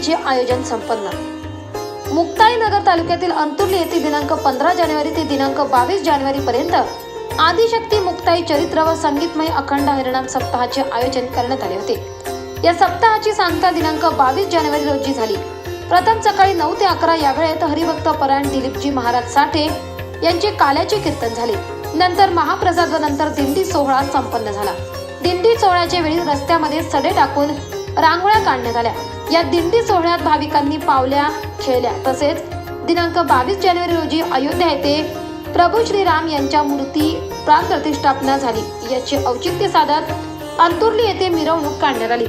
कार्यक्रमांचे आयोजन संपन्न। मुक्ताईनगर तालुक्यातील अंतुर्ली येथे दिनांक 15 जानेवारी ते दिनांक 22 जानेवारी पर्यंत आदिशक्ती मुक्ताई चरित्र व संगीतमय अखंड हरिनाम सप्ताहाचे आयोजन करण्यात आले होते। या सप्ताहाची सांगता दिनांक 22 जानेवारी रोजी झाली। प्रथम सकाळी 9 ते 11 या वेळेत हरिभक्त परायण दिलीपजी महाराज साठे यांचे काल्याचे कीर्तन झाले। नंतर महाप्रसाद व नंतर दिंडी सोहळा संपन्न झाला। दिंडी सोहळ्याच्या वेळी रस्त्यामध्ये सडे टाकून रांगोळ्या काढण्यात आल्या। या दिंडी सोहळ्यात भाविकांनी पावल्या खेळल्या। तसेच दिनांक 22 जानेवारी रोजी अयोध्या येथे प्रभू श्रीराम यांच्या मूर्ती प्राण प्रतिष्ठापना झाली। याचे औचित्य साधत अंतुर्ली येथे मिरवणूक काढण्यात आली।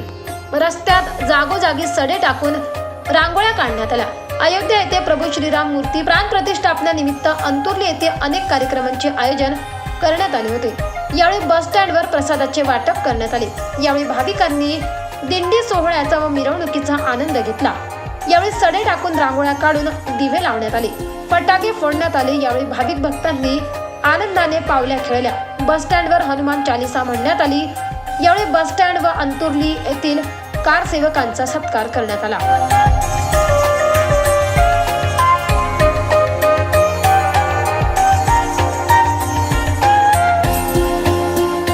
रस्त्यात जागोजागी सडे टाकून रांगोळ्या काढण्यात आल्या। अयोध्या येथे प्रभू श्रीराम मूर्ती प्राण प्रतिष्ठापना निमित्त अंतुर्ली येथे अनेक कार्यक्रमांचे आयोजन करण्यात आले होते। यावेळी बस स्टँडवर प्रसादाचे वाटप करण्यात आले। यावेळी भाविकांनी दिंडी सोहळ्याचा व मिरवणुकीचा आनंद घेतला। यावेळी सडे टाकून रांगोळ्या काढून दिवे लावण्यात आले, फटाके फोडण्यात आले। यावेळी भाविक भक्तांनी आनंदाने पावल्या खेळल्या। बस स्टँडवर हनुमान चालीसा म्हणण्यात आली। यावेळी बस स्टँड व अंतुर्ली येथील कार सेवकांचा सत्कार करण्यात आला।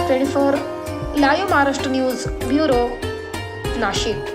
24 live Maharashtra news bureau Nashik.